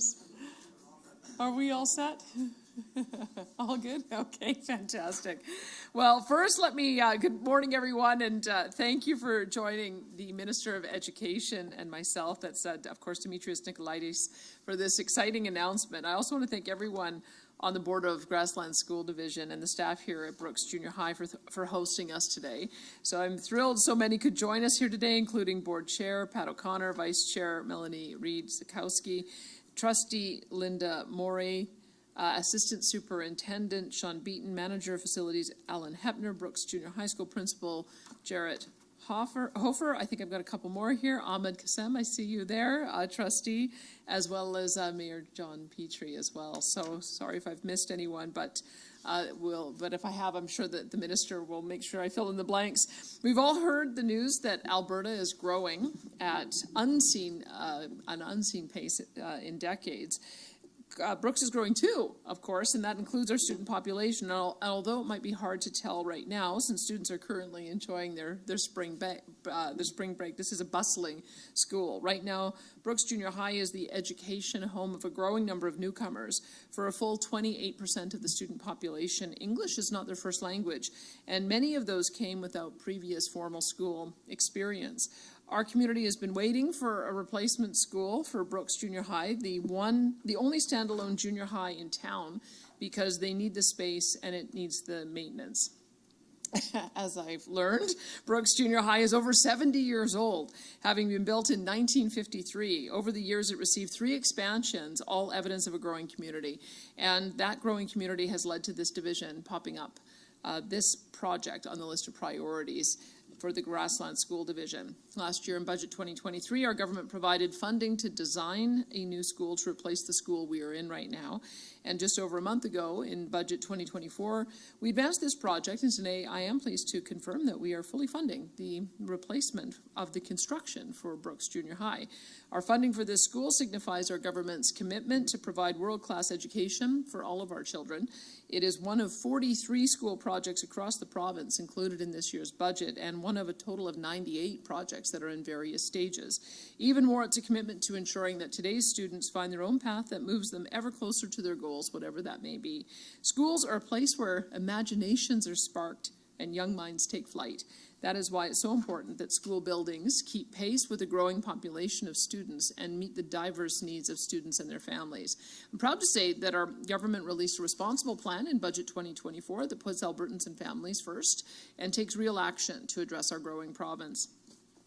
course. Are we all set? All good? Okay, fantastic. Well, first, let me, good morning, everyone, and thank you for joining the Minister of Education and myself, that's, of course, Demetrius Nicolaitis, for this exciting announcement. I also want to thank everyone on the board of Grasslands School Division and the staff here at Brooks Junior High for hosting us today. So I'm thrilled so many could join us here today, including Board Chair Pat O'Connor, Vice Chair Melanie Reed-Zakowski, Trustee Linda Morey, Assistant Superintendent Sean Beaton, Manager of Facilities Alan Hepner, Brooks Junior High School Principal Jarrett Hofer. I think I've got a couple more here. Ahmed Kassem, I see you there, Trustee, as well as Mayor John Petrie as well. So sorry if I've missed anyone, but if I have, I'm sure that the Minister will make sure I fill in the blanks. We've all heard the news that Alberta is growing at an unseen pace in decades. Brooks is growing too, of course, and that includes our student population. Although it might be hard to tell right now, since students are currently enjoying their spring break, this is a bustling school. Right now, Brooks Junior High is the education home of a growing number of newcomers. For a full 28% of the student population, English is not their first language, and many of those came without previous formal school experience. Our community has been waiting for a replacement school for Brooks Junior High, the only standalone junior high in town, because they need the space and it needs the maintenance. As I've learned, Brooks Junior High is over 70 years old, having been built in 1953. Over the years, it received 3 expansions, all evidence of a growing community. And that growing community has led to this division popping up, this project on the list of priorities for the Grasslands School Division. Last year in Budget 2023, our government provided funding to design a new school to replace the school we are in right now. And just over a month ago in Budget 2024, we advanced this project, and today I am pleased to confirm that we are fully funding the replacement of the construction for Brooks Junior High. Our funding for this school signifies our government's commitment to provide world-class education for all of our children. It is one of 43 school projects across the province included in this year's budget, and one of a total of 98 projects that are in various stages. Even more, it's a commitment to ensuring that today's students find their own path that moves them ever closer to their goals, whatever that may be. Schools are a place where imaginations are sparked and young minds take flight. That is why it's so important that school buildings keep pace with the growing population of students and meet the diverse needs of students and their families. I'm proud to say that our government released a responsible plan in Budget 2024 that puts Albertans and families first and takes real action to address our growing province.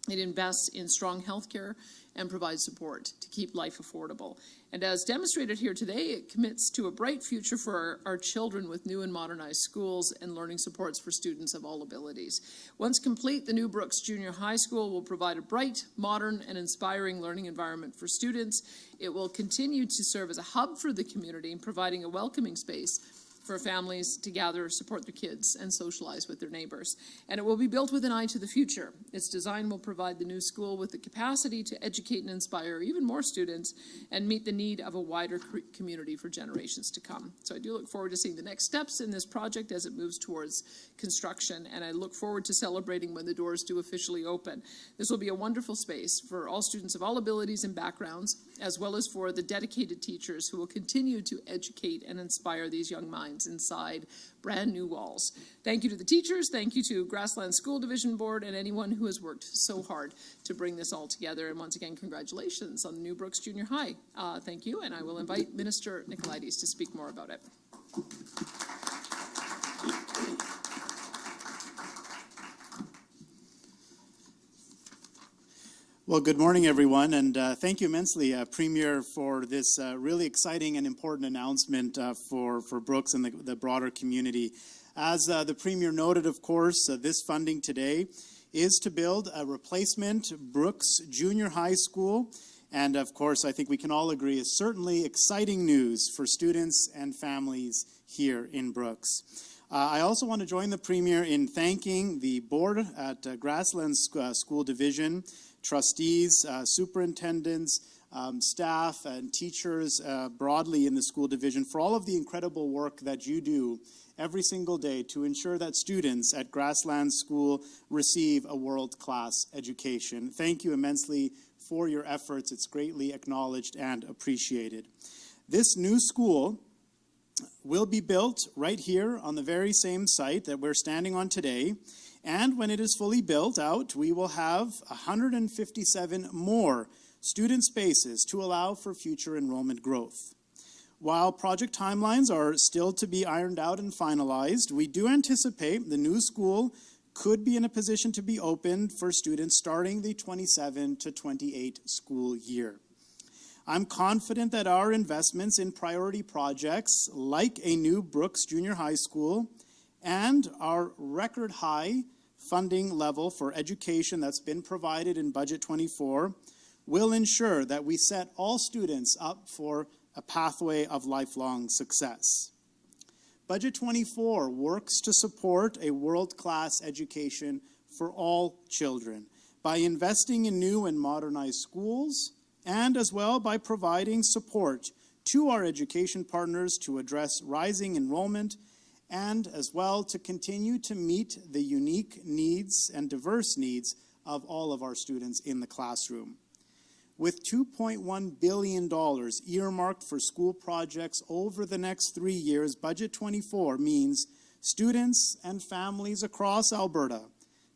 It invests in strong healthcare and provides support to keep life affordable. And as demonstrated here today, it commits to a bright future for our children with new and modernized schools and learning supports for students of all abilities. Once complete, the new Brooks Junior High School will provide a bright, modern, and inspiring learning environment for students. It will continue to serve as a hub for the community, providing a welcoming space for families to gather, support their kids, and socialize with their neighbors. And it will be built with an eye to the future. Its design will provide the new school with the capacity to educate and inspire even more students and meet the need of a wider community for generations to come. So I do look forward to seeing the next steps in this project as it moves towards construction, and I look forward to celebrating when the doors do officially open. This will be a wonderful space for all students of all abilities and backgrounds, as well as for the dedicated teachers who will continue to educate and inspire these young minds inside brand new walls. Thank you to the teachers, thank you to Grasslands School Division Board, and anyone who has worked so hard to bring this all together. And once again, congratulations on the new Brooks Junior High. Thank you, and I will invite Minister Nicolaitis to speak more about it. Well, good morning, everyone, and thank you immensely, Premier, for this really exciting and important announcement for Brooks and the broader community. As the Premier noted, of course, this funding today is to build a replacement Brooks Junior High School, and of course, I think we can all agree is certainly exciting news for students and families here in Brooks. I also want to join the Premier in thanking the board at Grasslands School Division, trustees, superintendents, staff and teachers broadly in the school division for all of the incredible work that you do every single day to ensure that students at Grasslands School receive a world-class education. Thank you immensely for your efforts. It's greatly acknowledged and appreciated. This new school will be built right here on the very same site that we're standing on today. And when it is fully built out, we will have 157 more student spaces to allow for future enrollment growth. While project timelines are still to be ironed out and finalized, we do anticipate the new school could be in a position to be opened for students starting the 27 to 28 school year. I'm confident that our investments in priority projects like a new Brooks Junior High School and our record high funding level for education that's been provided in Budget 24 will ensure that we set all students up for a pathway of lifelong success. Budget 24 works to support a world-class education for all children by investing in new and modernized schools, and as well by providing support to our education partners to address rising enrollment and as well to continue to meet the unique needs and diverse needs of all of our students in the classroom. With $2.1 billion earmarked for school projects over the next 3 years, Budget 24 means students and families across Alberta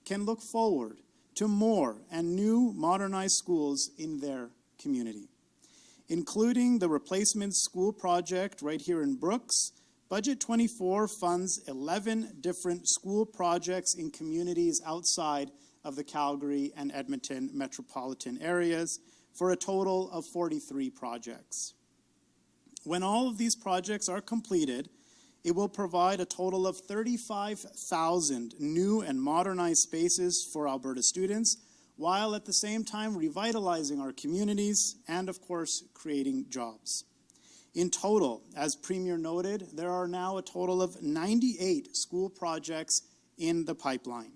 can look forward to more and new modernized schools in their community. Including the replacement school project right here in Brooks, Budget 24 funds 11 different school projects in communities outside of the Calgary and Edmonton metropolitan areas for a total of 43 projects. When all of these projects are completed, it will provide a total of 35,000 new and modernized spaces for Alberta students, while at the same time revitalizing our communities and, of course, creating jobs. In total, as Premier noted, there are now a total of 98 school projects in the pipeline.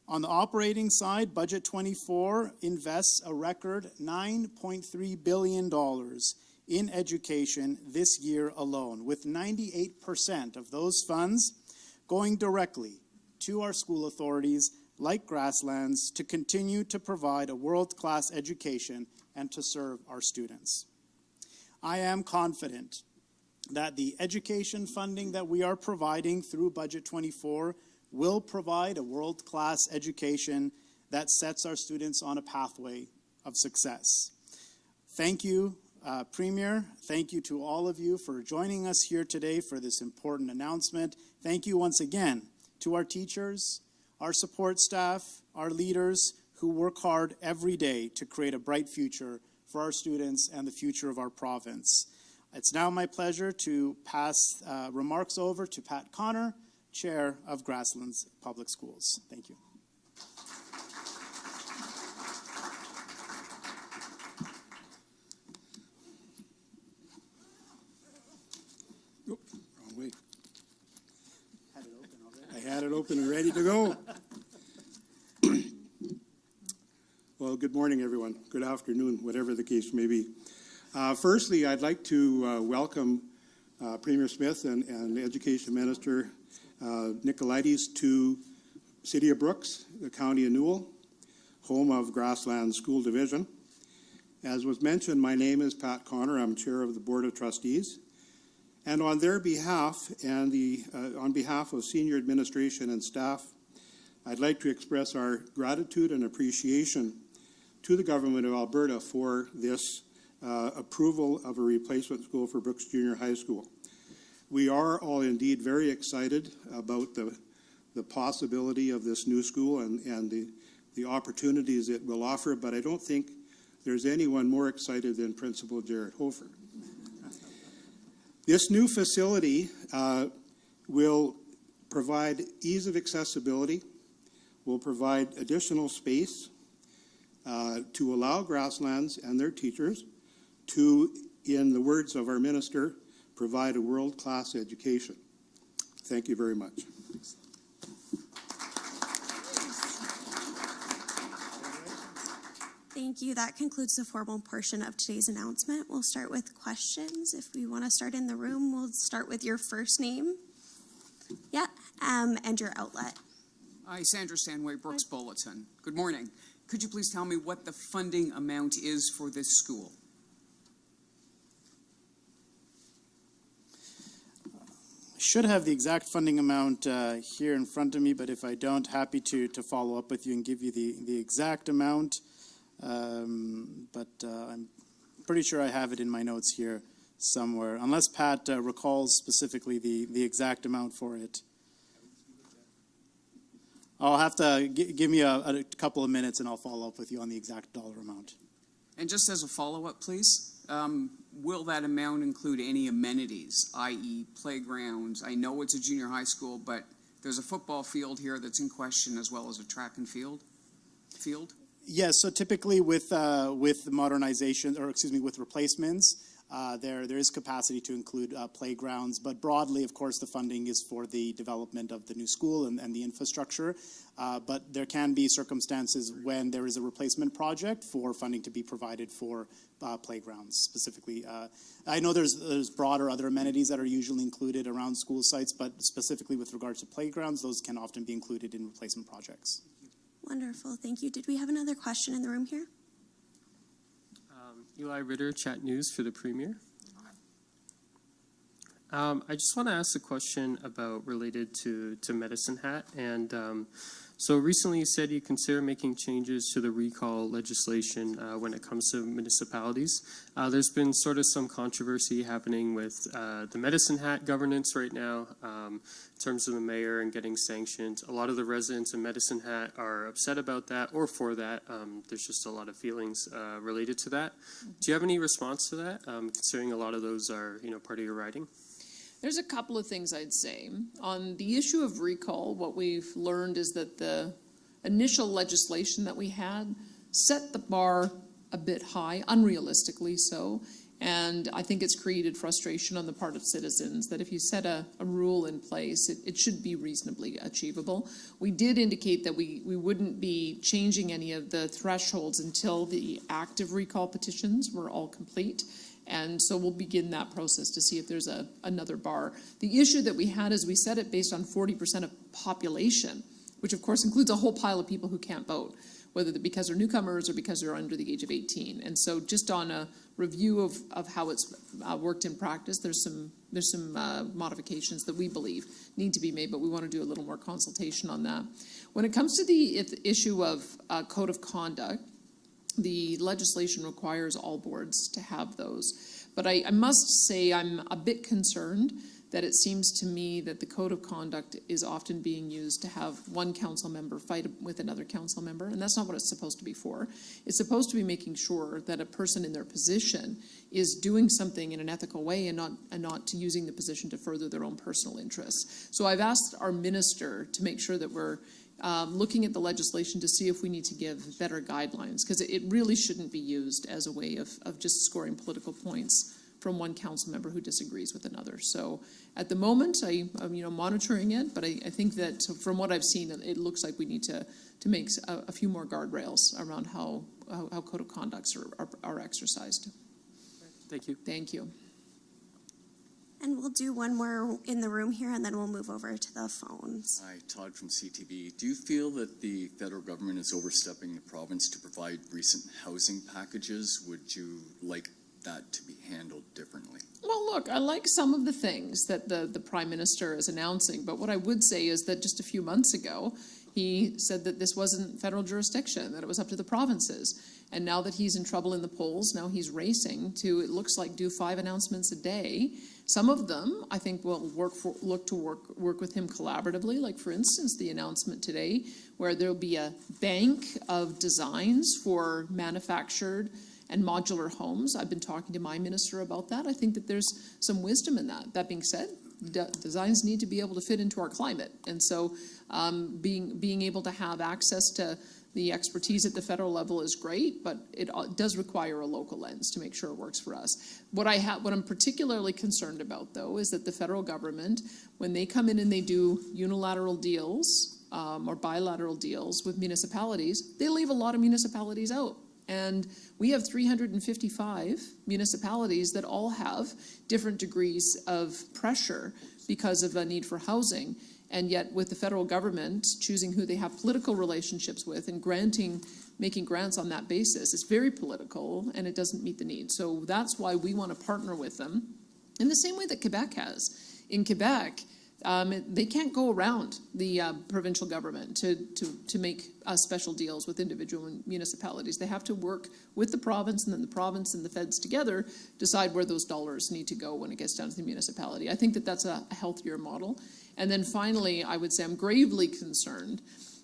On the operating side, Budget 24 invests a record $9.3 billion in education this year alone, with 98% of those funds going directly to our school authorities like Grasslands to continue to provide a world-class education and to serve our students. I am confident that the education funding that we are providing through Budget 24 will provide a world-class education that sets our students on a pathway of success. Thank you, Premier. Thank you to all of you for joining us here today for this important announcement. Thank you once again to our teachers, our support staff, our leaders who work hard every day to create a bright future for our students and the future of our province. It's now my pleasure to pass remarks over to Pat Connor, Chair of Grasslands Public Schools. Thank you. Wrong way. I had it open and ready to go. Well, good morning, everyone. Good afternoon, whatever the case may be. Firstly, I'd like to welcome Premier Smith and Education Minister Nicolaides to City of Brooks, the County of Newell, home of Grasslands School Division. As was mentioned, my name is Pat Connor. I'm Chair of the Board of Trustees. And on their behalf and on behalf of senior administration and staff, I'd like to express our gratitude and appreciation to the Government of Alberta for this approval of a replacement school for Brooks Junior High School. We are all indeed very excited about the possibility of this new school and the opportunities it will offer, but I don't think there's anyone more excited than Principal Jared Hofer. This new facility will provide ease of accessibility, will provide additional space to allow Grasslands and their teachers to, in the words of our minister, provide a world-class education. Thank you very much. Thank you. That concludes the formal portion of today's announcement. We'll start with questions. If we want to start in the room, we'll start with your first name. Yeah, and your outlet. Hi, Sandra Stanway, Brooks Bulletin. Good morning. Could you please tell me what the funding amount is for this school? Should have the exact funding amount here in front of me, but if I don't, happy to follow up with you and give you the exact amount. But I'm pretty sure I have it in my notes here somewhere, unless Pat recalls specifically the exact amount for it. I'll have to give me a couple of minutes and I'll follow up with you on the exact dollar amount. And just as a follow-up, please, will that amount include any amenities, i.e. playgrounds? I know it's a junior high school, but there's a football field here that's in question as well as a track and field? Yes, so typically with modernization, or excuse me, with replacements, there is capacity to include playgrounds, but broadly, of course, the funding is for the development of the new school and the infrastructure. But there can be circumstances when there is a replacement project for funding to be provided for playgrounds specifically. I know there's broader other amenities that are usually included around school sites, but specifically with regards to playgrounds, those can often be included in replacement projects. Wonderful. Thank you. Did we have another question in the room here? Eli Ritter, Chat News for the Premier. I just want to ask a question related to Medicine Hat. And so recently you said you consider making changes to the recall legislation when it comes to municipalities. There's been sort of some controversy happening with the Medicine Hat governance right now in terms of the mayor and getting sanctioned. A lot of the residents in Medicine Hat are upset about that or for that. There's just a lot of feelings related to that. Do you have any response to that, considering a lot of those are part of your riding? There's a couple of things I'd say. On the issue of recall, what we've learned is that the initial legislation that we had set the bar a bit high, unrealistically so, and I think it's created frustration on the part of citizens that if you set a rule in place, it should be reasonably achievable. We did indicate that we wouldn't be changing any of the thresholds until the active recall petitions were all complete. And so we'll begin that process to see if there's another bar. The issue that we had is we set it based on 40% of population, which of course includes a whole pile of people who can't vote, whether because they're newcomers or because they're under the age of 18. And so just on a review of how it's worked in practice, there's some modifications that we believe need to be made, but we want to do a little more consultation on that. When it comes to the issue of code of conduct, the legislation requires all boards to have those. But I must say I'm a bit concerned that it seems to me that the code of conduct is often being used to have one council member fight with another council member, and that's not what it's supposed to be for. It's supposed to be making sure that a person in their position is doing something in an ethical way and not to using the position to further their own personal interests. So I've asked our minister to make sure that we're looking at the legislation to see if we need to give better guidelines, because it really shouldn't be used as a way of just scoring political points from one council member who disagrees with another. So at the moment, I'm monitoring it, but I think that from what I've seen, it looks like we need to make a few more guardrails around how code of conducts are exercised. Thank you. Thank you. And we'll do one more in the room here, and then we'll move over to the phones. Hi, Todd from CTV. Do you feel that the federal government is overstepping the province to provide recent housing packages? Would you like that to be handled differently? Well, look, I like some of the things that the Prime Minister is announcing, but what I would say is that just a few months ago, he said that this wasn't federal jurisdiction, that it was up to the provinces. And now that he's in trouble in the polls, now he's racing to, it looks like, do 5 announcements a day. Some of them, I think, will look to work with him collaboratively. Like, for instance, the announcement today where there'll be a bank of designs for manufactured and modular homes. I've been talking to my minister about that. I think that there's some wisdom in that. That being said, designs need to be able to fit into our climate. And so being able to have access to the expertise at the federal level is great, but it does require a local lens to make sure it works for us. What I'm particularly concerned about, though, is that the federal government, when they come in and they do unilateral deals or bilateral deals with municipalities, they leave a lot of municipalities out. And we have 355 municipalities that all have different degrees of pressure because of a need for housing. And yet with the federal government choosing who they have political relationships with and making grants on that basis, it's very political and it doesn't meet the need. So that's why we want to partner with them in the same way that Quebec has. In Quebec, they can't go around the provincial government to make special deals with individual municipalities. They have to work with the province, and then the province and the feds together decide where those dollars need to go when it gets down to the municipality. I think that that's a healthier model. And then finally, I would say I'm gravely concerned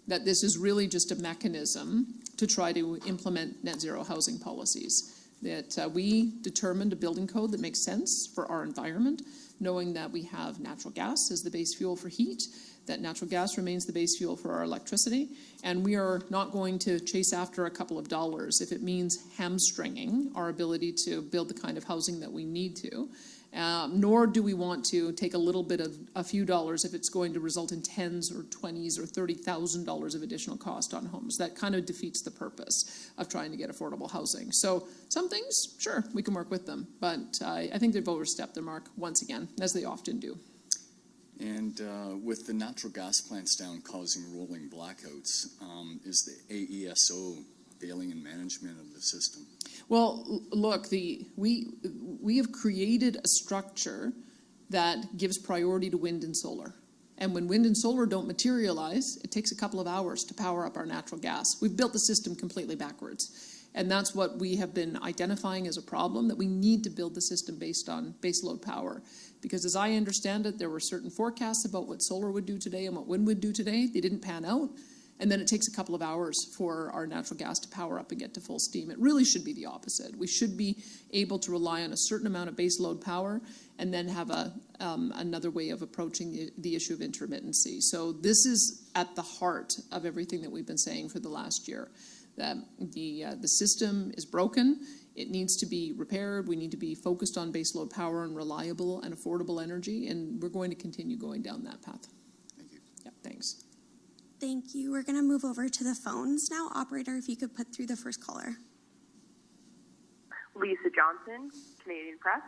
that this is really just a mechanism to try to implement net zero housing policies. That we determined a building code that makes sense for our environment, knowing that we have natural gas as the base fuel for heat, that natural gas remains the base fuel for our electricity, and we are not going to chase after a couple of dollars if it means hamstringing our ability to build the kind of housing that we need to. Nor do we want to take a little bit of a few dollars if it's going to result in tens or $20,000 or $30,000 of additional cost on homes. That kind of defeats the purpose of trying to get affordable housing. So some things, sure, we can work with them, but I think they've overstepped their mark once again, as they often do. And with the natural gas plants down causing rolling blackouts, is the AESO failing in management of the system? Well, look, we have created a structure that gives priority to wind and solar. And when wind and solar don't materialize, it takes a couple of hours to power up our natural gas. We've built the system completely backwards. And that's what we have been identifying as a problem, that we need to build the system based on baseload power. Because as I understand it, there were certain forecasts about what solar would do today and what wind would do today. They didn't pan out. And then it takes a couple of hours for our natural gas to power up and get to full steam. It really should be the opposite. We should be able to rely on a certain amount of baseload power and then have another way of approaching the issue of intermittency. So this is at the heart of everything that we've been saying for the last year. That the system is broken. It needs to be repaired. We need to be focused on baseload power and reliable and affordable energy, and we're going to continue going down that path. Thank you. Yeah, thanks. Thank you. We're going to move over to the phones now. Operator, if you could put through the first caller. Lisa Johnson, Canadian Press.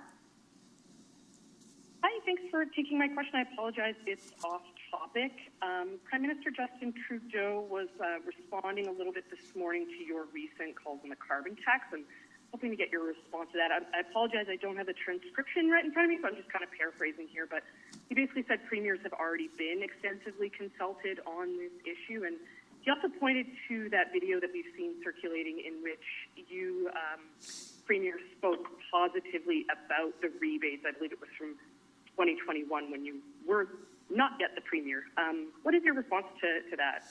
Hi, thanks for taking my question. I apologize, it's off topic. Prime Minister Justin Trudeau was responding a little bit this morning to your recent calls on the carbon tax, and hoping to get your response to that. I apologize, I don't have the transcription right in front of me, so I'm just kind of paraphrasing here, but he basically said premiers have already been extensively consulted on this issue, and he also pointed to that video that we've seen circulating in which you, Premier, spoke positively about the rebates. I believe it was from 2021 when you were not yet the Premier. What is your response to that?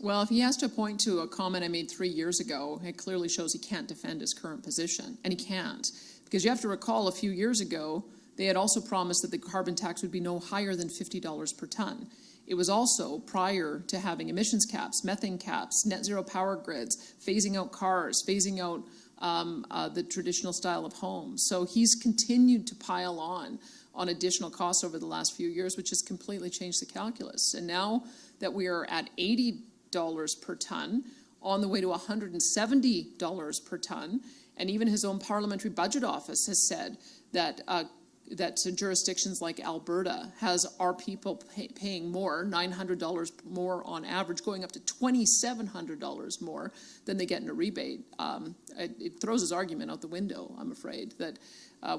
Well, if he has to point to a comment I made 3 years ago, it clearly shows he can't defend his current position, and he can't. Because you have to recall a few years ago, they had also promised that the carbon tax would be no higher than $50 per ton. It was also prior to having emissions caps, methane caps, net zero power grids, phasing out cars, phasing out the traditional style of homes. So he's continued to pile on additional costs over the last few years, which has completely changed the calculus. And now that we are at $80 per ton, on the way to $170 per ton, and even his own parliamentary budget office has said that that jurisdictions like Alberta has our people paying more, $900 more on average, going up to $2,700 more than they get in a rebate. It throws his argument out the window, I'm afraid. That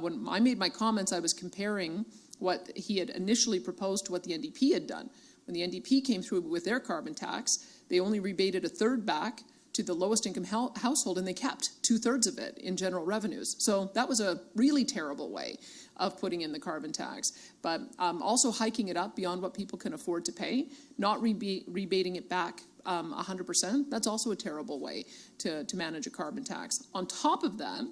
when I made my comments, I was comparing what he had initially proposed to what the NDP had done. When the NDP came through with their carbon tax, they only rebated a third back to the lowest income household, and they kept 2/3 of it in general revenues. So that was a really terrible way of putting in the carbon tax. But also hiking it up beyond what people can afford to pay, not rebating it back 100%, that's also a terrible way to manage a carbon tax. On top of that,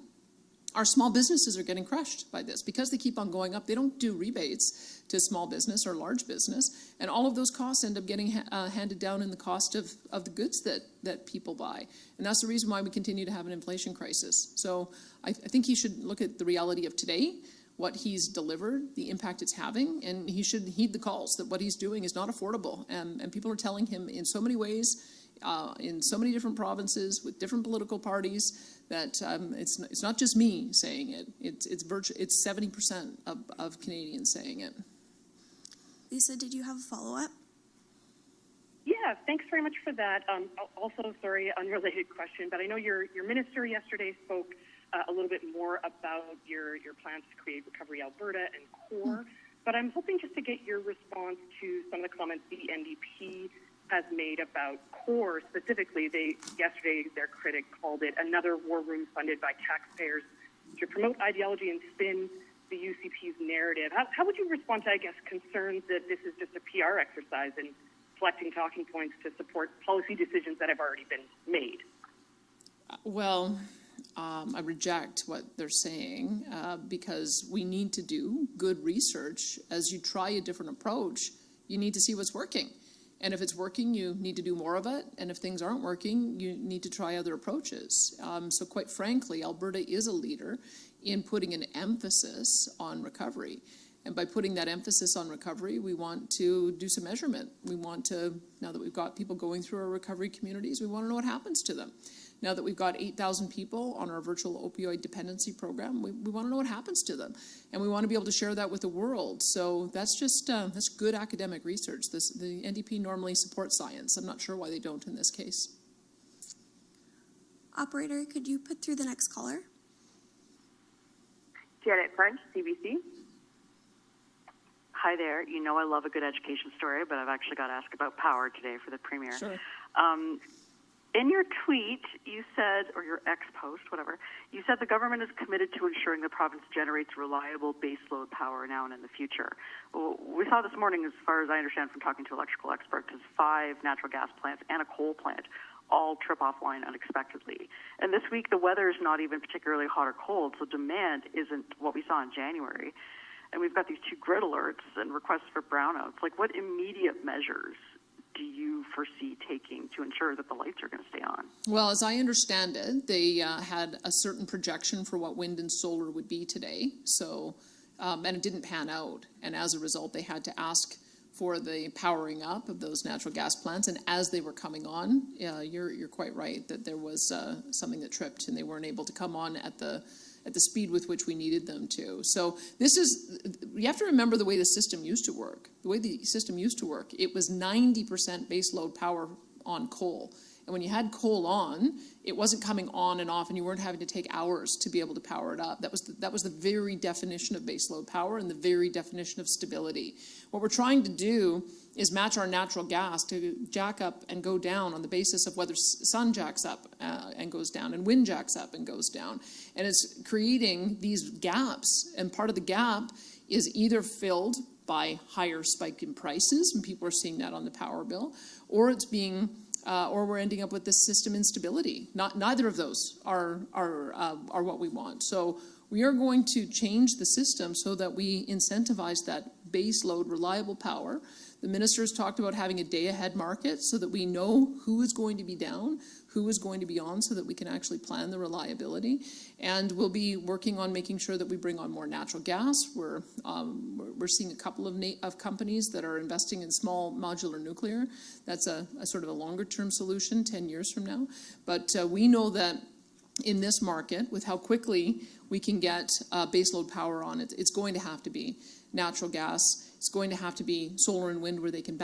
our small businesses are getting crushed by this. Because they keep on going up, they don't do rebates to small business or large business, and all of those costs end up getting handed down in the cost of the goods that people buy. And that's the reason why we continue to have an inflation crisis. So I think he should look at the reality of today, what he's delivered, the impact it's having, and he should heed the calls that what he's doing is not affordable. And people are telling him in so many ways, in so many different provinces with different political parties, that it's not just me saying it. It's 70% of Canadians saying it. Lisa, did you have a follow-up? Yeah, thanks very much for that. Also, sorry, unrelated question, but I know your minister yesterday spoke a little bit more about your plans to create Recovery Alberta and CORE, but I'm hoping just to get your response to some of the comments the NDP has made about CORE specifically. Yesterday, their critic called it another war room funded by taxpayers to promote ideology and spin the UCP's narrative. How would you respond to, I guess, concerns that this is just a PR exercise and collecting talking points to support policy decisions that have already been made? Well, I reject what they're saying because we need to do good research. As you try a different approach, you need to see what's working. And if it's working, you need to do more of it. And if things aren't working, you need to try other approaches. So quite frankly, Alberta is a leader in putting an emphasis on recovery. And by putting that emphasis on recovery, we want to do some measurement. We want to, now that we've got people going through our recovery communities, we want to know what happens to them. Now that we've got 8,000 people on our virtual opioid dependency program, we want to know what happens to them. And we want to be able to share that with the world. So that's just, that's good academic research. The NDP normally supports science. I'm not sure why they don't in this case. Operator, could you put through the next caller? Janet French, CBC. Hi there. You know I love a good education story, but I've actually got to ask about power today for the Premier. Sure. In your tweet, you said, or your ex-post, whatever, you said the government is committed to ensuring the province generates reliable baseload power now and in the future. Well, we saw this morning, as far as I understand from talking to electrical experts, 5 natural gas plants and a coal plant all trip offline unexpectedly. And this week, the weather is not even particularly hot or cold, so demand isn't what we saw in January. And we've got these 2 grid alerts and requests for brownouts. Like, what immediate measures do you foresee taking to ensure that the lights are going to stay on? Well, as I understand it, they had a certain projection for what wind and solar would be today. So, and it didn't pan out. And as a result, they had to ask for the powering up of those natural gas plants. And as they were coming on, you're quite right that there was something that tripped and they weren't able to come on at the speed with which we needed them to. So this is, you have to remember the way the system used to work. The way the system used to work, it was 90% baseload power on coal. And when you had coal on, it wasn't coming on and off and you weren't having to take hours to be able to power it up. That was the very definition of baseload power and the very definition of stability. What we're trying to do is match our natural gas to jack up and go down on the basis of whether sun jacks up and goes down and wind jacks up and goes down. And it's creating these gaps, and part of the gap is either filled by higher spike in prices, and people are seeing that on the power bill, or it's being or we're ending up with this system instability. Neither of those are what we want. So we are going to change the system so that we incentivize that base load reliable power. The minister's talked about having a day-ahead market so that we know who is going to be down, who is going to be on, so that we can actually plan the reliability. And we'll be working on making sure that we bring on more natural gas. We're seeing a couple of companies that are investing in small modular nuclear. That's a sort of a longer-term solution, 10 years from now. But we know that in this market, with how quickly we can get baseload power on it, it's going to have to be natural gas. It's going to have to be solar and wind where they can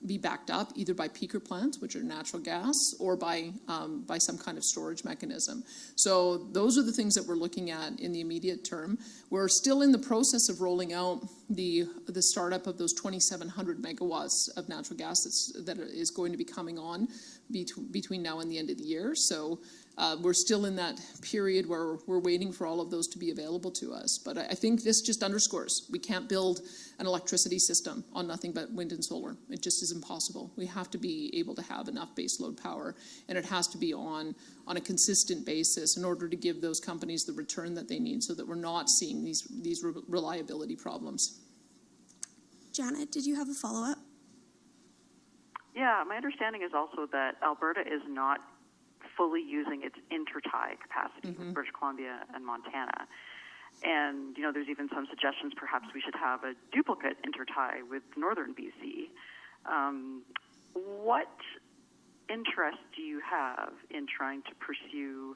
be backed up either by peaker plants, which are natural gas, or by some kind of storage mechanism. So those are the things that we're looking at in the immediate term. We're still in the process of rolling out the startup of those 2,700 megawatts of natural gas that is going to be coming on between now and the end of the year. So we're still in that period where we're waiting for all of those to be available to us. But I think this just underscores we can't build an electricity system on nothing but wind and solar. It just is impossible. We have to be able to have enough baseload power, and it has to be on a consistent basis in order to give those companies the return that they need so that we're not seeing these reliability problems. Janet, did you have a follow-up? Yeah, my understanding is also that Alberta is not fully using its intertie capacity with British Columbia and Montana. And, there's even some suggestions perhaps we should have a duplicate intertie with northern BC. What interest do you have in trying to pursue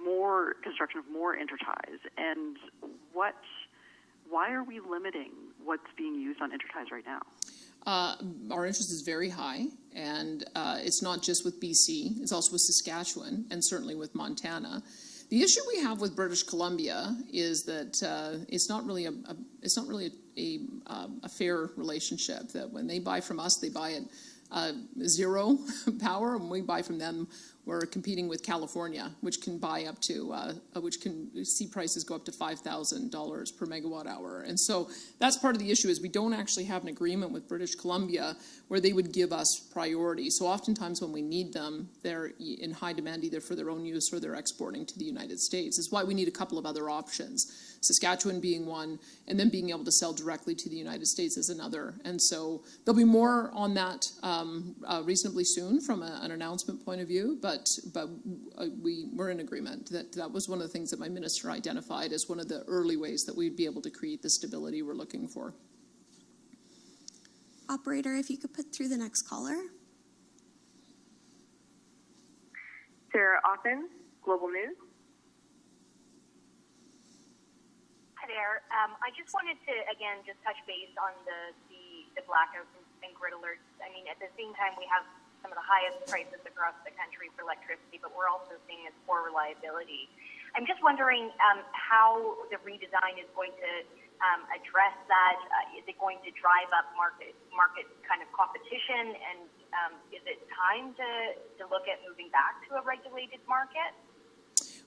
more construction of more interties? And why are we limiting what's being used on interties right now? Our interest is very high, and it's not just with BC, it's also with Saskatchewan, and certainly with Montana. The issue we have with British Columbia is that it's not really a fair relationship. That when they buy from us, they buy at zero power, and when we buy from them, we're competing with California, which can buy up to, which can see prices go up to $5,000 per megawatt hour. And so that's part of the issue, is we don't actually have an agreement with British Columbia where they would give us priority. So oftentimes when we need them, they're in high demand either for their own use or they're exporting to the United States. It's why we need a couple of other options, Saskatchewan being one, and then being able to sell directly to the United States is another. And so there'll be more on that reasonably soon from an announcement point of view, but we're in agreement that was one of the things that my minister identified as one of the early ways that we'd be able to create the stability we're looking for. Operator, if you could put through the next caller. Sarah Otten, Global News. Hi there. I just wanted to, again, just touch base on the blackouts and grid alerts. I mean, at the same time, we have some of the highest prices across the country for electricity, but we're also seeing its poor reliability. I'm just wondering how the redesign is going to address that. Is it going to drive up market kind of competition, and is it time to look at moving back to a regulated market?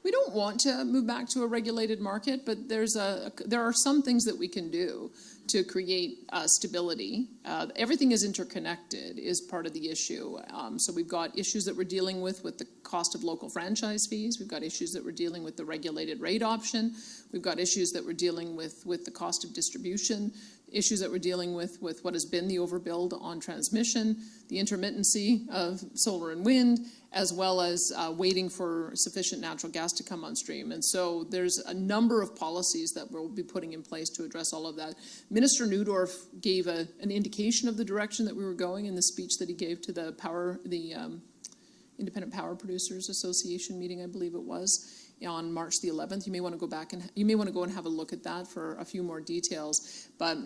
We don't want to move back to a regulated market, but there are some things that we can do to create stability. Everything is interconnected is part of the issue. So we've got issues that we're dealing with the cost of local franchise fees. We've got issues that we're dealing with the regulated rate option. We've got issues that we're dealing with the cost of distribution, issues that we're dealing with what has been the overbuild on transmission, the intermittency of solar and wind, as well as waiting for sufficient natural gas to come on stream. And so there's a number of policies that we'll be putting in place to address all of that. Minister Neudorf gave an indication of the direction that we were going in the speech that he gave to the Independent Power Producers Association meeting, I believe it was, on March the 11th. You may want to go and have a look at that for a few more details. But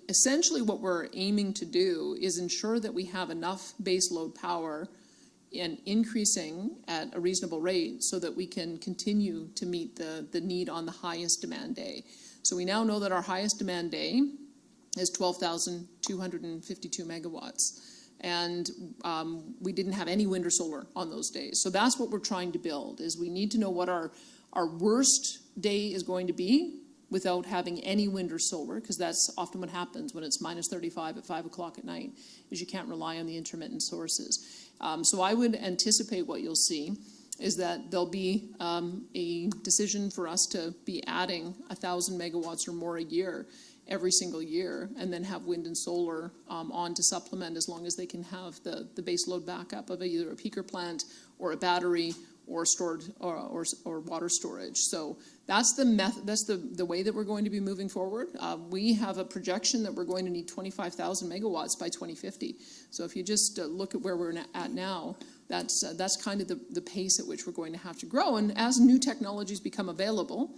essentially what we're aiming to do is ensure that we have enough base load power and increasing at a reasonable rate so that we can continue to meet the need on the highest demand day. So we now know that our highest demand day is 12,252 megawatts. And we didn't have any wind or solar on those days. So that's what we're trying to build, is we need to know what our worst day is going to be without having any wind or solar, because that's often what happens when it's minus 35 at 5 o'clock at night, is you can't rely on the intermittent sources. So I would anticipate what you'll see is that there'll be a decision for us to be adding 1,000 megawatts or more a year every single year, and then have wind and solar on to supplement, as long as they can have the base load backup of either a peaker plant or a battery or stored or water storage. So that's the way that we're going to be moving forward. We have a projection that we're going to need 25,000 megawatts by 2050. So if you just look at where we're at now, that's kind of the pace at which we're going to have to grow. And as new technologies become available,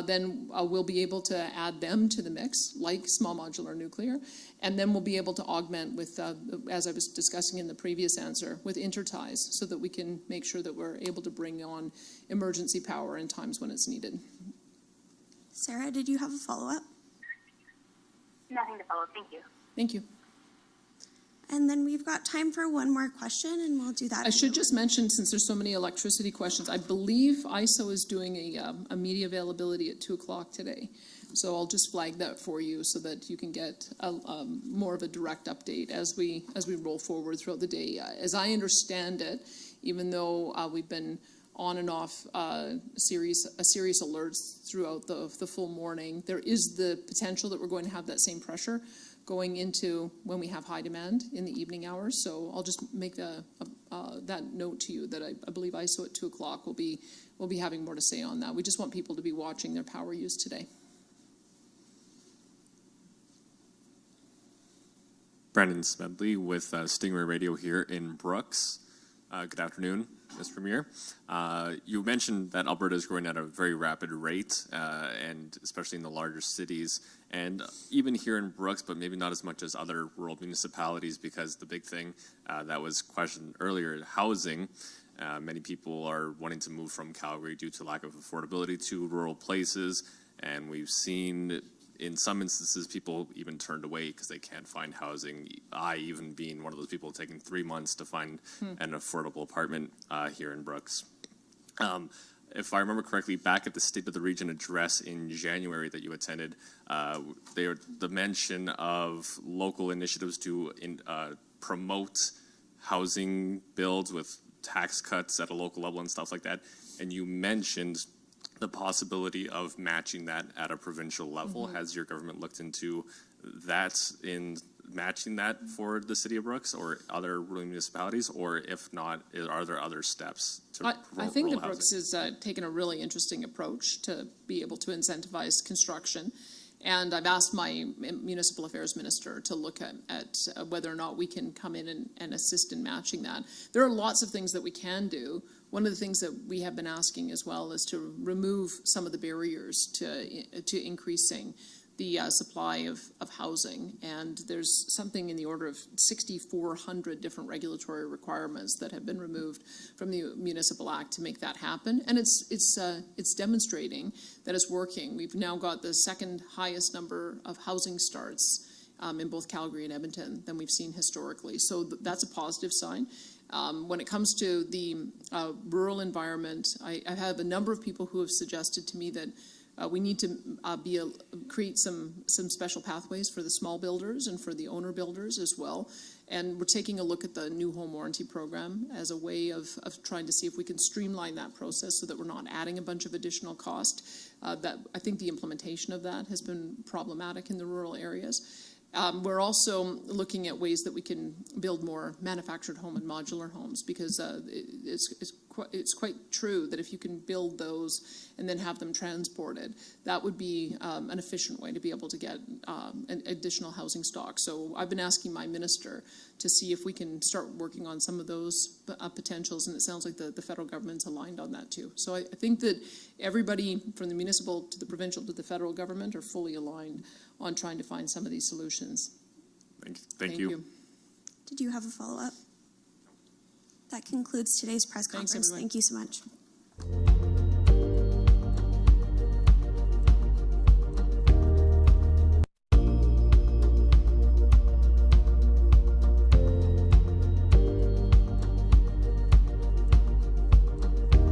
then we'll be able to add them to the mix, like small modular nuclear, and then we'll be able to augment with, as I was discussing in the previous answer, with interties, so that we can make sure that we're able to bring on emergency power in times when it's needed. Sarah, did you have a follow-up? Nothing to follow. Thank you. Thank you. And then we've got time for one more question, and we'll do that. I should just mention, since there's so many electricity questions, I believe ISO is doing a media availability at 2 o'clock today. So I'll just flag that for you so that you can get more of a direct update as we roll forward throughout the day. As I understand it, even though we've been on and off serious alerts throughout the full morning, there is the potential that we're going to have that same pressure going into when we have high demand in the evening hours. So I'll just make a that note to you that I believe ISO at 2:00 will be having more to say on that. We just want people to be watching their power use today. Brandon Smedley with Stingray Radio here in Brooks. Good afternoon, Mr. Premier. You mentioned that Alberta is growing at a very rapid rate, and especially in the larger cities, and even here in Brooks, but maybe not as much as other rural municipalities, because the big thing that was questioned earlier, housing. Many people are wanting to move from Calgary due to lack of affordability to rural places, and we've seen in some instances, people even turned away because they can't find housing. I even being one of those people taking 3 months to find an affordable apartment here in Brooks. If I remember correctly, back at the State of the Region address in January that you attended, the mention of local initiatives to promote housing builds with tax cuts at a local level and stuff like that. And you mentioned the possibility of matching that at a provincial level. Has your government looked into that, in matching that for the City of Brooks or other rural municipalities? Or if not, are there other steps to I think that Brooks has taken a really interesting approach to be able to incentivize construction. And I've asked my municipal affairs minister to look at whether or not we can come in and assist in matching that. There are lots of things that we can do. One of the things that we have been asking as well is to remove some of the barriers to increasing the supply of housing. And there's something in the order of 6,400 different regulatory requirements that have been removed from the Municipal Act to make that happen. And it's demonstrating that it's working. We've now got the second highest number of housing starts in both Calgary and Edmonton than we've seen historically. So that's a positive sign. When it comes to the rural environment, I have a number of people who have suggested to me that we need to create some special pathways for the small builders and for the owner builders as well. And we're taking a look at the new home warranty program as a way of trying to see if we can streamline that process so that we're not adding a bunch of additional cost. That I think the implementation of that has been problematic in the rural areas. We're also looking at ways that we can build more manufactured home and modular homes, because it's quite true that if you can build those and then have them transported, that would be an efficient way to be able to get an additional housing stock. So I've been asking my minister to see if we can start working on some of those potentials, and it sounds like the federal government's aligned on that too. So I think that everybody from the municipal to the provincial to the federal government are fully aligned on trying to find some of these solutions. Thank you. Did you have a follow-up? That concludes today's press conference. Thanks, everyone. Thank you so much.